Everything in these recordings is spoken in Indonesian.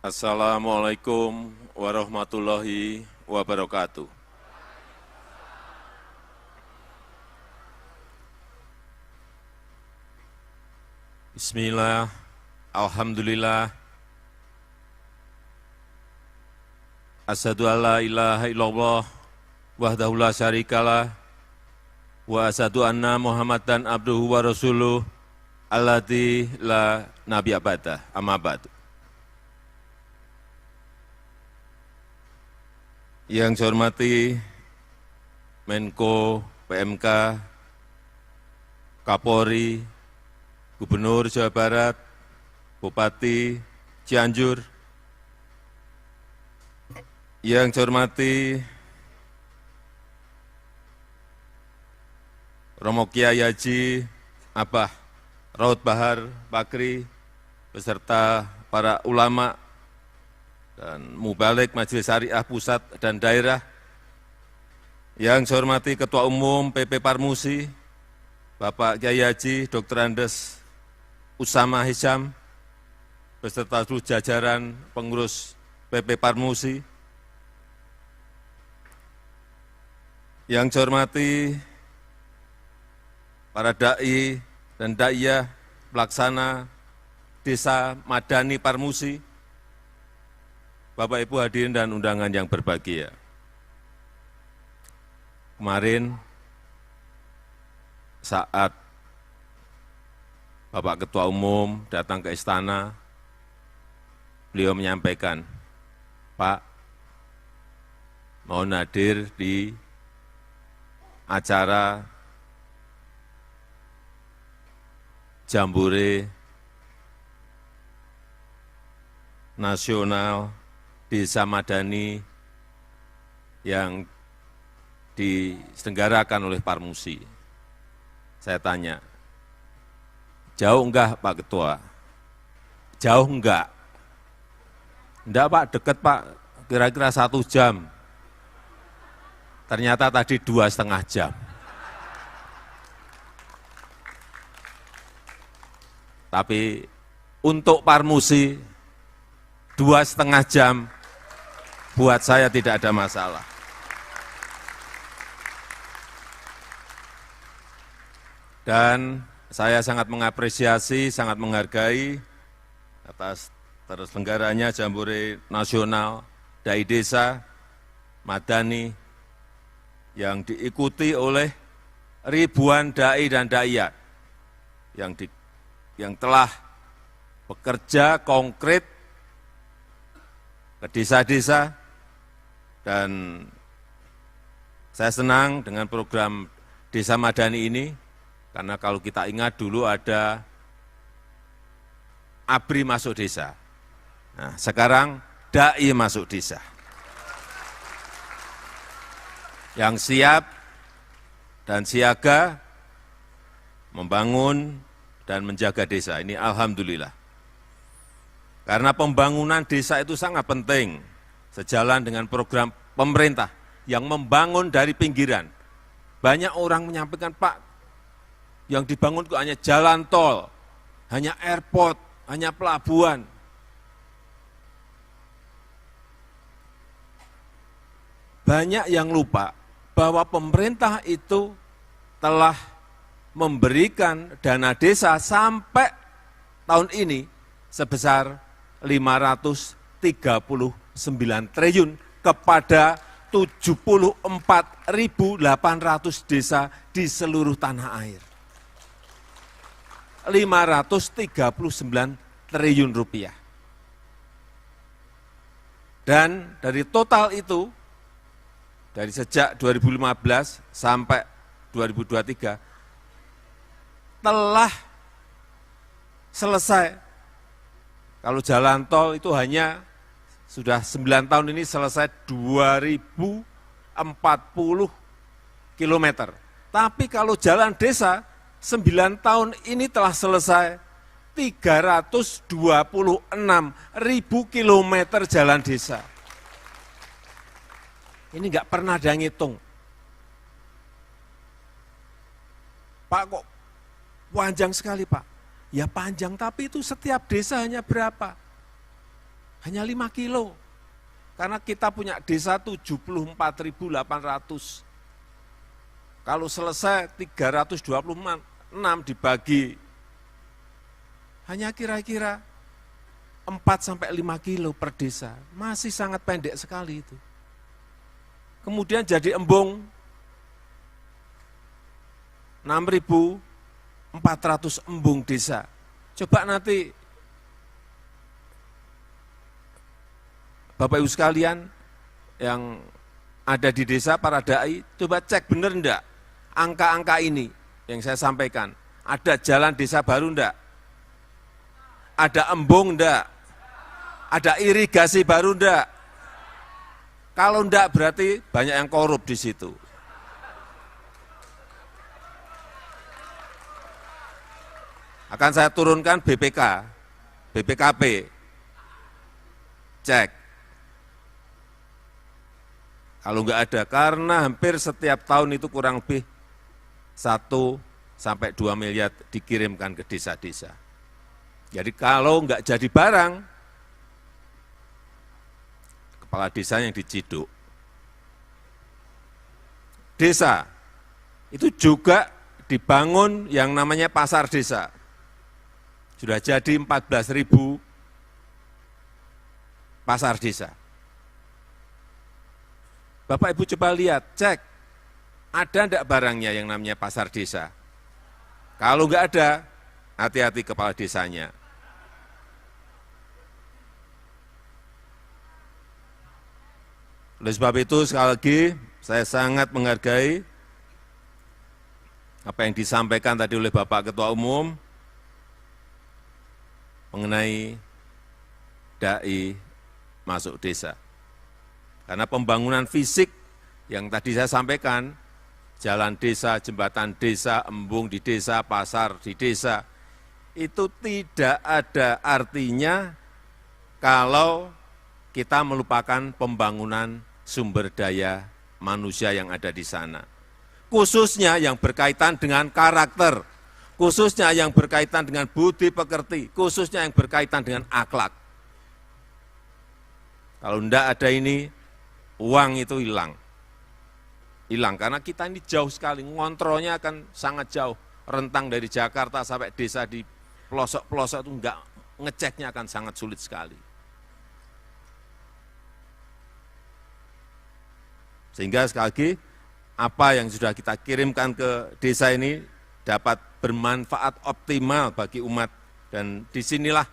Assalamualaikum warahmatullahi wabarakatuh. Bismillah, Alhamdulillah, Asyhadu an la ilaha illallah, wahdahu la syarikalah, wa asyhadu anna Muhammadan abduhu wa rasuluh, alladzi la nabiyya ba'dah, amma ba'du. Yang saya hormati Menko PMK, Kapolri, Gubernur Jawa Barat, Bupati Cianjur, yang saya hormati Romo Kiai Haji Abah Raud Bahar Bakri, beserta para ulama dan mubalik Majelis Syariah Pusat dan Daerah, yang saya hormati Ketua Umum PP Parmusi, Bapak Kiai Haji Dr. Andes Usama Hisham, beserta seluruh jajaran pengurus PP Parmusi, yang saya hormati para da'i dan da'iyah pelaksana Desa Madani Parmusi, Bapak Ibu hadirin dan undangan yang berbahagia. Kemarin saat Bapak Ketua Umum datang ke istana, beliau menyampaikan, Pak, mohon hadir di acara Jambore Nasional Desa Madani yang diselenggarakan oleh Parmusi. Saya tanya, jauh enggak Pak Ketua? Jauh enggak? Enggak Pak, dekat Pak, kira-kira 1 jam. Ternyata tadi 2,5 jam. Tapi untuk Parmusi 2,5 jam buat saya tidak ada masalah. Dan saya sangat mengapresiasi, sangat menghargai atas terselenggaranya Jambore Nasional Dai Desa Madani yang diikuti oleh ribuan dai dan daiyat yang telah bekerja konkret ke desa-desa. Dan saya senang dengan program Desa Madani ini, karena kalau kita ingat dulu ada ABRI masuk desa. Nah, sekarang DAI masuk desa. Yang siap dan siaga membangun dan menjaga desa. Ini alhamdulillah. Karena pembangunan desa itu sangat penting, sejalan dengan program pemerintah yang membangun dari pinggiran. Banyak orang menyampaikan, Pak, yang dibangun itu hanya jalan tol, hanya airport, hanya pelabuhan. Banyak yang lupa bahwa pemerintah itu telah memberikan dana desa sampai tahun ini sebesar 539 triliun kepada 74.800 desa di seluruh tanah air. 539 triliun rupiah. Dan dari total itu, dari sejak 2015 sampai 2023, telah selesai. Kalau jalan tol itu hanya sudah 9 tahun ini selesai 2040 kilometer. Tapi kalau jalan desa 9 tahun ini telah selesai 326.000 kilometer jalan desa. Ini enggak pernah ada yang ngitung. Pak, kok panjang sekali Pak? Ya panjang, tapi itu setiap desa hanya berapa? hanya 5 kilo. Karena kita punya desa 74.800. Kalau selesai 326 dibagi, hanya kira-kira 4-5 kilo per desa. Masih sangat pendek sekali itu. Kemudian jadi embung 6.400 embung desa. Coba nanti Bapak Ibu sekalian yang ada di desa, para dai, coba cek benar enggak angka-angka ini yang saya sampaikan. Ada jalan desa baru enggak? Ada embung enggak? Ada irigasi baru enggak? Kalau enggak berarti banyak yang korup di situ. Akan saya turunkan BPKP, cek. Kalau enggak ada, karena hampir setiap tahun itu kurang lebih 1-2 miliar dikirimkan ke desa-desa. Jadi kalau enggak jadi barang, kepala desa yang diciduk. Desa itu juga dibangun yang namanya pasar desa. Sudah jadi 14.000 pasar desa. Bapak Ibu coba lihat, cek, ada enggak barangnya yang namanya pasar desa? Kalau enggak ada, hati-hati kepala desanya. Oleh sebab itu, sekali lagi, saya sangat menghargai apa yang disampaikan tadi oleh Bapak Ketua Umum mengenai dai masuk desa. Karena pembangunan fisik yang tadi saya sampaikan, jalan desa, jembatan desa, embung di desa, pasar di desa, itu tidak ada artinya kalau kita melupakan pembangunan sumber daya manusia yang ada di sana. Khususnya yang berkaitan dengan karakter, khususnya yang berkaitan dengan budi pekerti, khususnya yang berkaitan dengan akhlak. Kalau tidak ada ini, uang itu hilang. Hilang, karena kita ini jauh sekali, ngontrolnya akan sangat jauh. Rentang dari Jakarta sampai desa di pelosok-pelosok itu enggak, ngeceknya akan sangat sulit sekali. Sehingga sekali lagi, apa yang sudah kita kirimkan ke desa ini dapat bermanfaat optimal bagi umat. Dan disinilah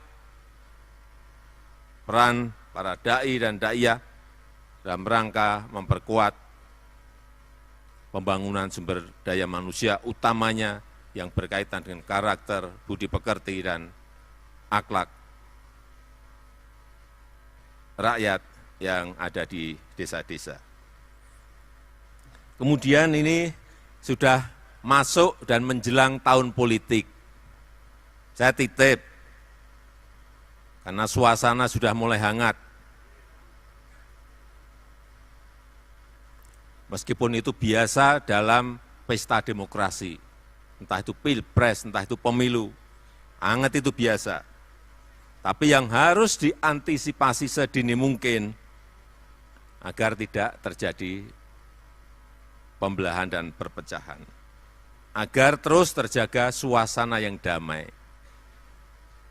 peran para dai dan daiyah dalam rangka memperkuat pembangunan sumber daya manusia, utamanya yang berkaitan dengan karakter, budi pekerti, dan akhlak rakyat yang ada di desa-desa. Kemudian ini sudah masuk dan menjelang tahun politik. Saya titip, karena suasana sudah mulai hangat. Meskipun itu biasa dalam pesta demokrasi, entah itu pilpres, entah itu pemilu, hangat itu biasa. Tapi yang harus diantisipasi sedini mungkin agar tidak terjadi pembelahan dan perpecahan. Agar terus terjaga suasana yang damai.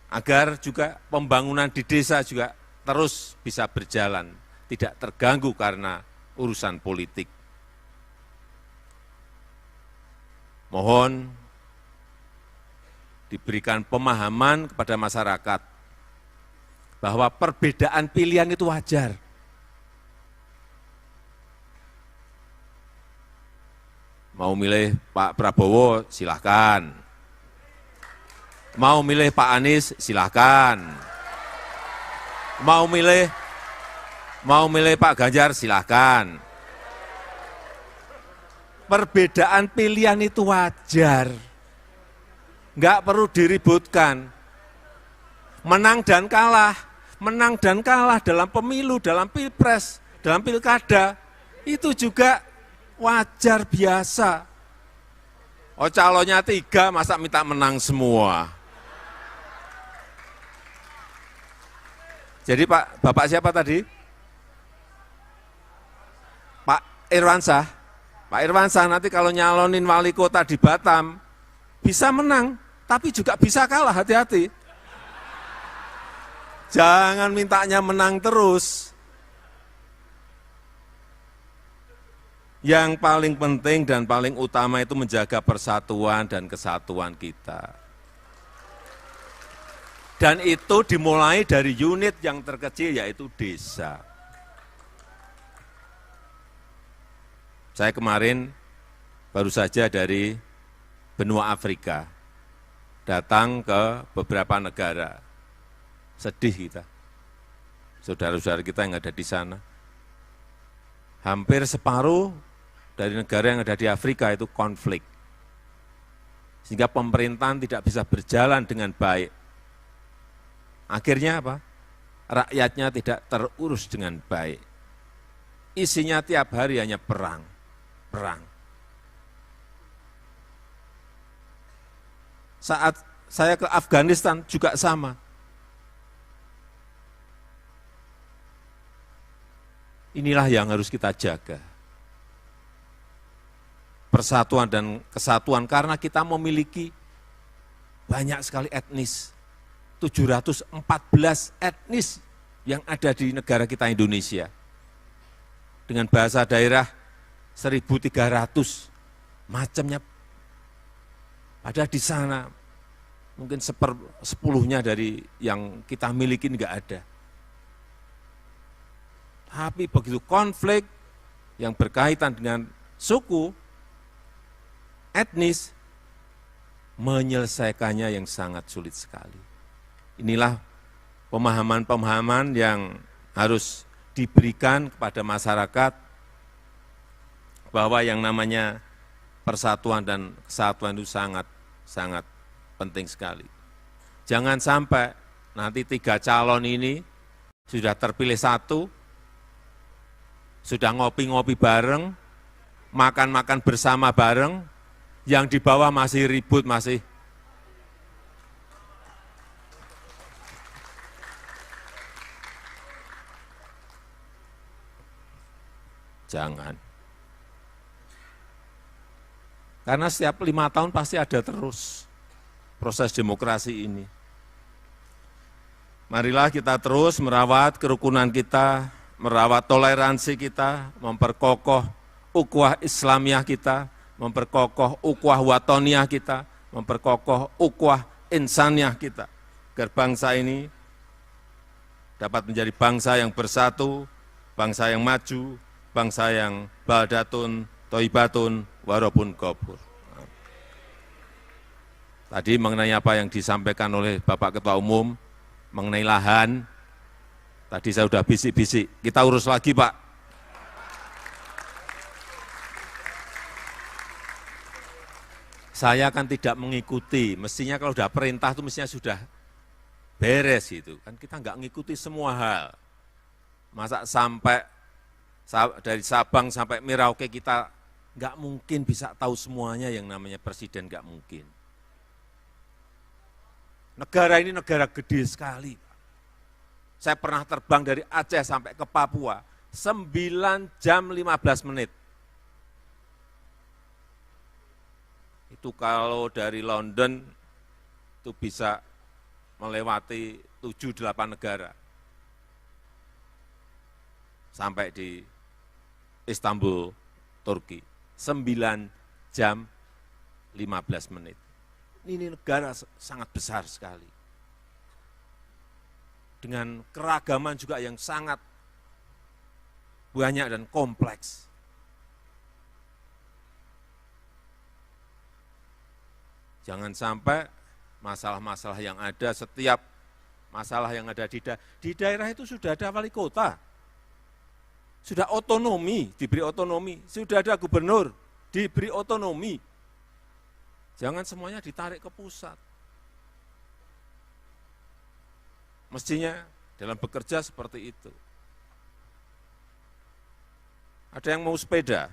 Agar juga pembangunan di desa juga terus bisa berjalan, tidak terganggu karena urusan politik. Mohon diberikan pemahaman kepada masyarakat bahwa perbedaan pilihan itu wajar. Mau milih Pak Prabowo, silahkan. Mau milih Pak Anies, silahkan. Mau milih Pak Ganjar, silahkan. Perbedaan pilihan itu wajar, enggak perlu diributkan. Menang dan kalah dalam pemilu, dalam pilpres, dalam pilkada, itu juga wajar biasa. Oh, calonnya 3, masa minta menang semua? Jadi Bapak siapa tadi? Pak Irwansyah. Pak Irwansyah nanti kalau nyalonin wali kota di Batam, bisa menang, tapi juga bisa kalah, hati-hati. Jangan mintanya menang terus. Yang paling penting dan paling utama itu menjaga persatuan dan kesatuan kita. Dan itu dimulai dari unit yang terkecil, yaitu desa. Saya kemarin baru saja dari benua Afrika, datang ke beberapa negara. Sedih kita, saudara-saudara kita yang ada di sana. Hampir separuh dari negara yang ada di Afrika itu konflik. Sehingga pemerintahan tidak bisa berjalan dengan baik. Akhirnya apa? Rakyatnya tidak terurus dengan baik. Isinya tiap hari hanya perang. Saat saya ke Afghanistan juga sama. Inilah yang harus kita jaga. Persatuan dan kesatuan karena kita memiliki banyak sekali etnis. 714 etnis yang ada di negara kita Indonesia. Dengan bahasa daerah 1.300 macamnya. Padahal di sana mungkin 1/10 dari yang kita miliki enggak ada. Tapi begitu konflik yang berkaitan dengan suku, etnis, menyelesaikannya yang sangat sulit sekali. Inilah pemahaman-pemahaman yang harus diberikan kepada masyarakat bahwa yang namanya persatuan dan kesatuan itu sangat penting sekali. Jangan sampai nanti 3 calon ini sudah terpilih 1, sudah ngopi-ngopi bareng, makan-makan bersama bareng, yang di bawah masih ribut, masih jangan. Karena setiap 5 tahun pasti ada terus proses demokrasi ini. Marilah kita terus merawat kerukunan kita, merawat toleransi kita, memperkokoh ukhuwah Islamiyah kita, memperkokoh ukhuwah watoniyah kita, memperkokoh ukhuwah insaniyah kita. Agar bangsa ini dapat menjadi bangsa yang bersatu, bangsa yang maju, bangsa yang baldatun, toibatun, warobun gobur. Tadi mengenai apa yang disampaikan oleh Bapak Ketua Umum, mengenai lahan, tadi saya sudah bisik-bisik, kita urus lagi Pak. Saya kan tidak mengikuti, mestinya kalau sudah perintah itu mestinya sudah beres itu. Kan kita nggak mengikuti semua hal. Masa sampai dari Sabang sampai Merauke kita nggak mungkin bisa tahu semuanya yang namanya presiden, nggak mungkin. Negara ini negara gede sekali. Saya pernah terbang dari Aceh sampai ke Papua, 9 jam 15 menit. Itu kalau dari London, itu bisa melewati 7-8 negara. Sampai di Istanbul, Turki, 9 jam 15 menit. Ini negara sangat besar sekali. Dengan keragaman juga yang sangat banyak dan kompleks. Jangan sampai masalah-masalah yang ada, setiap masalah yang ada di daerah itu sudah ada wali kota. Sudah otonomi, diberi otonomi. Sudah ada gubernur, diberi otonomi. Jangan semuanya ditarik ke pusat. Mestinya dalam bekerja seperti itu. Ada yang mau sepeda?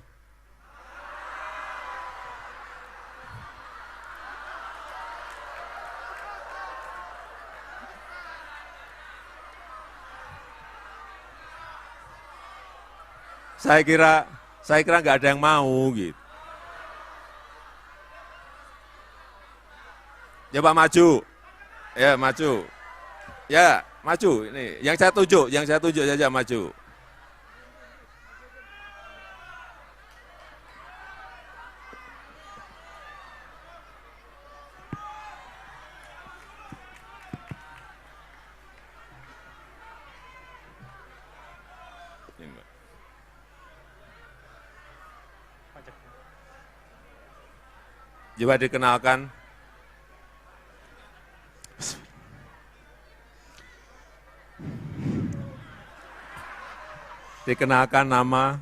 Saya kira nggak ada yang mau gitu. Coba maju, ya maju, ya maju. Ini yang saya tunjuk saja maju. Ini, Mbak. Coba dikenalkan. Dikenalkan nama.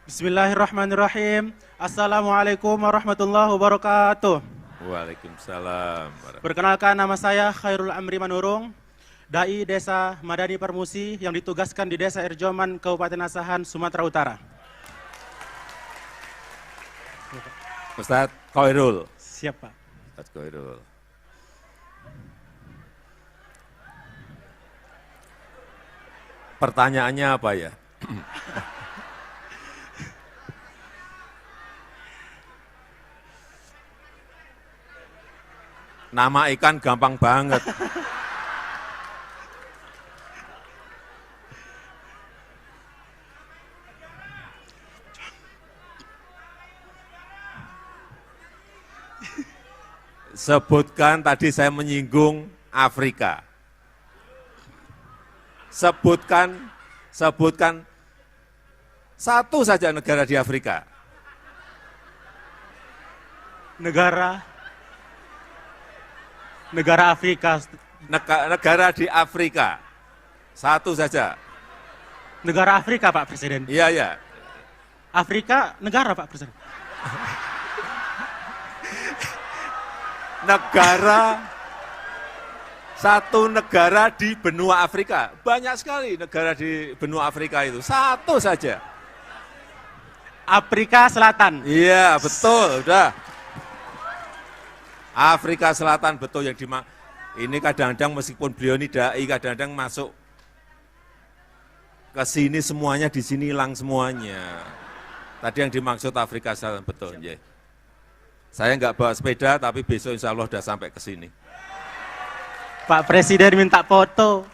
Bismillahirrahmanirrahim. Assalamualaikum warahmatullahi wabarakatuh. Waalaikumsalam. Perkenalkan, nama saya Khairul Amri Manurung, Dai Desa Madani Permusi yang ditugaskan di Desa Erjoman, Kabupaten Asahan, Sumatera Utara. Ustadz Khairul. Siap, Pak. Ustadz Khairul. Pertanyaannya apa ya? Nama ikan gampang banget. Sebutkan, tadi saya menyinggung Afrika. Sebutkan satu saja negara di Afrika. Negara Afrika. Negara di Afrika. Satu saja. Negara Afrika, Pak Presiden. Iya, iya. Afrika negara, Pak Presiden. Satu negara di benua Afrika. Banyak sekali negara di benua Afrika itu. Satu saja. Afrika Selatan. Iya, betul. Udah. Afrika Selatan, betul yang ini kadang-kadang meskipun beliau ini dai, kadang-kadang masuk ke sini semuanya, di sini hilang semuanya. Tadi yang dimaksud Afrika Selatan, betul. Ya. Saya nggak bawa sepeda, tapi besok insya Allah udah sampai ke sini. Pak Presiden minta foto.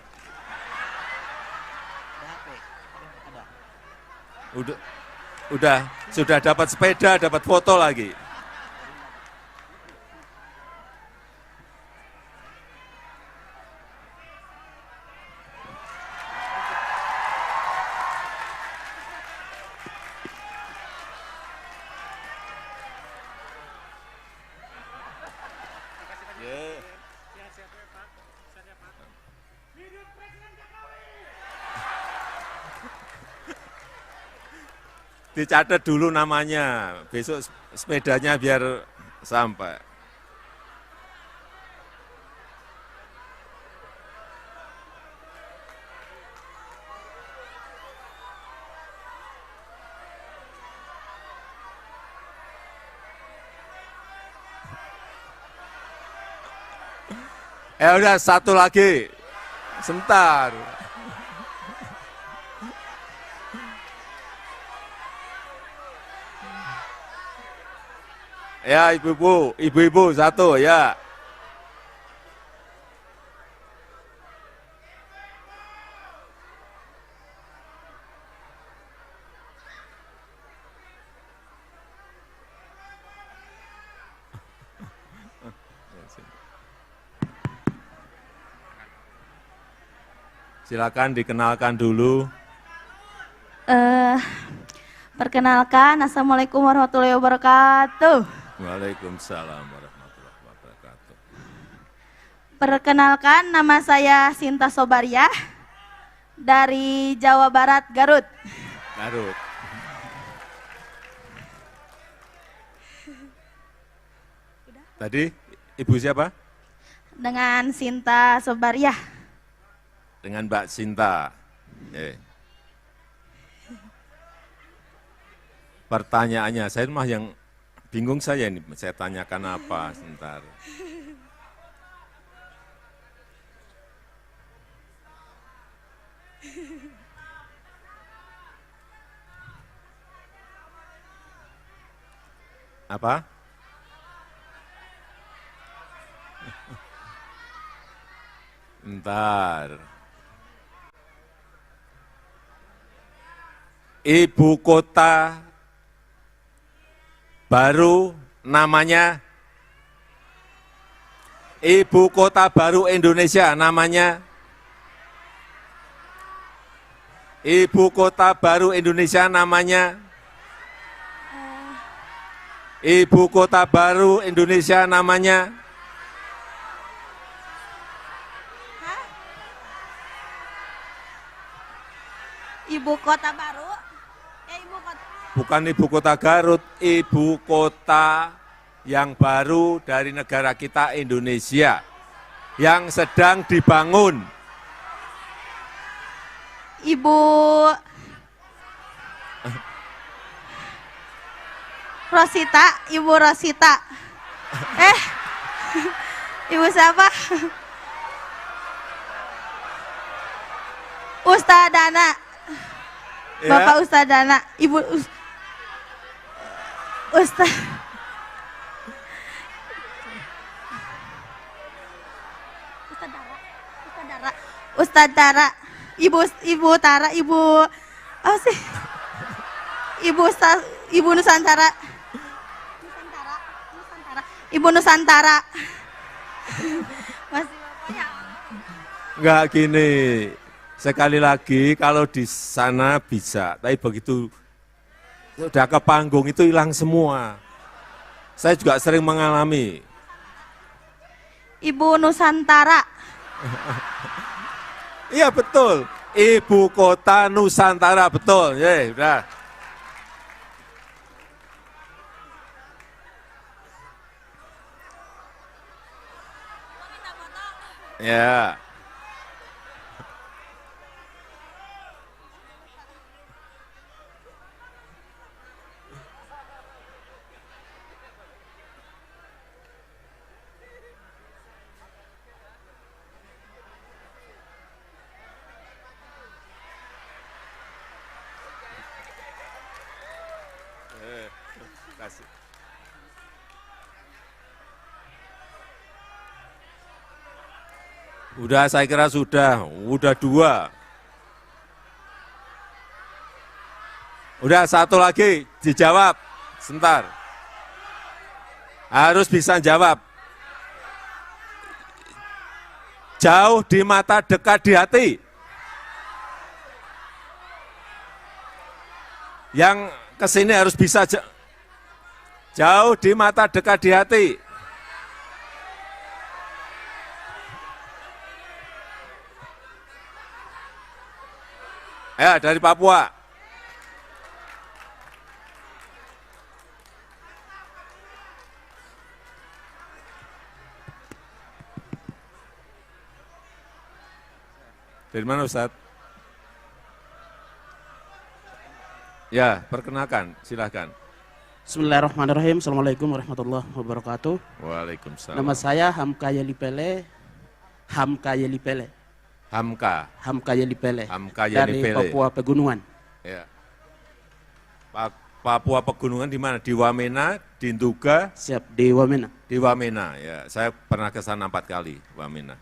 Sudah dapat sepeda, dapat foto lagi. Dicatat dulu namanya, besok sepedanya biar sampai. Udah satu lagi, sebentar. Ya, ibu-ibu satu, ya. Silakan dikenalkan dulu. Perkenalkan, Assalamualaikum warahmatullahi wabarakatuh. Waalaikumsalam warahmatullahi wabarakatuh. Perkenalkan, nama saya Sinta Sobariah dari Jawa Barat, Garut. Garut. Tadi ibu siapa? Dengan Sinta Sobariah. Dengan Mbak Sinta. Pertanyaannya, saya mah yang bingung saya ini, saya tanyakan apa sebentar. Apa? Bentar. Ibu kota baru namanya, ibu kota baru Indonesia namanya, ibu kota baru Indonesia namanya, ibu kota baru Indonesia namanya. Ibu kota baru. Ibu kota. Bukan ibu kota Garut, ibu kota yang baru dari negara kita Indonesia, yang sedang dibangun. Ibu Rosita, Ibu Rosita. Ibu siapa? Ustadana. Ya. Bapak Ustadana, Ibu Ustad. Ustadz Tara, Ibu Tara, Ibu apa sih? Ibu Nusantara. Ibu Nusantara. Masih bapaknya. Enggak gini, sekali lagi kalau di sana bisa, tapi begitu sudah ke panggung itu hilang semua. Saya juga sering mengalami. Ibu Nusantara. Iya betul, ibu kota Nusantara, betul. Ya, udah. Ya. Kasih. Udah, saya kira udah dua. Udah satu lagi, dijawab, sebentar. Harus bisa jawab. Jauh di mata, dekat di hati. Yang kesini harus bisa jauh di mata, dekat di hati. Ya, dari Papua. Dari mana Ustadz? Ya, perkenalkan, silahkan. Bismillahirrahmanirrahim. Assalamualaikum warahmatullahi wabarakatuh. Waalaikumsalam. Nama saya Hamka Yelipele. Hamka Yelipele. Hamka. Hamka Yelipele. Hamka Dari Yelipele. Papua Pegunungan. Ya. Papua Pegunungan di mana? Di Wamena, di Nduga, Siap di Wamena. di Wamena. Ya, saya pernah ke sana 4 kali, Wamena.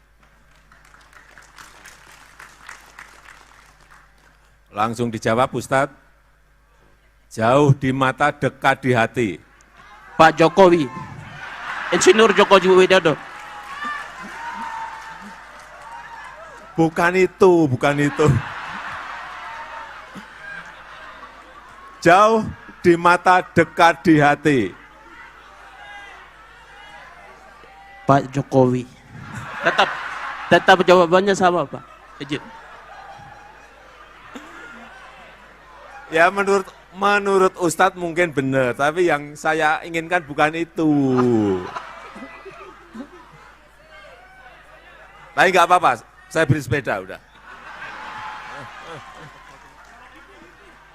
Langsung dijawab Ustadz. Jauh di mata, dekat di hati. Pak Jokowi. Insinyur Joko Widodo. Bukan itu, bukan itu. Jauh di mata, dekat di hati. Pak Jokowi. Tetap jawabannya sama Pak. Izin. Ya menurut Ustadz mungkin benar, tapi yang saya inginkan bukan itu. Tapi nggak apa-apa, saya beri sepeda udah.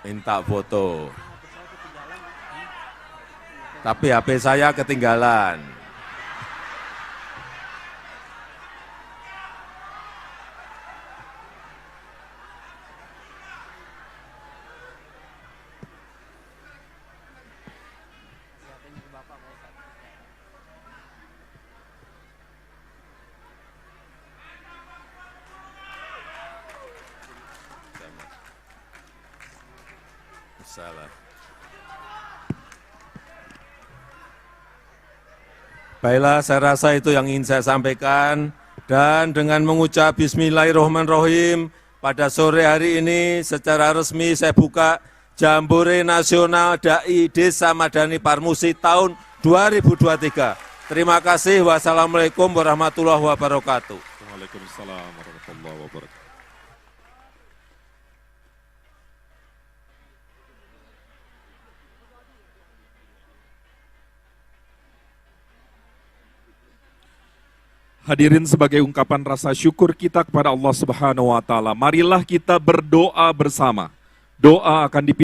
Minta foto. Tapi HP saya ketinggalan. Waalaikumsalam. Baiklah, saya rasa itu yang ingin saya sampaikan. Dan dengan mengucap Bismillahirrahmanirrahim, pada sore hari ini secara resmi saya buka Jambore Nasional Dai Desa Madani Parmusi tahun 2023. Terima kasih. Wassalamualaikum warahmatullahi wabarakatuh. Waalaikumsalam warahmatullahi wabarakatuh. Hadirin, sebagai ungkapan rasa syukur kita kepada Allah Subhanahu wa taala, marilah kita berdoa bersama. Doa akan dipimpin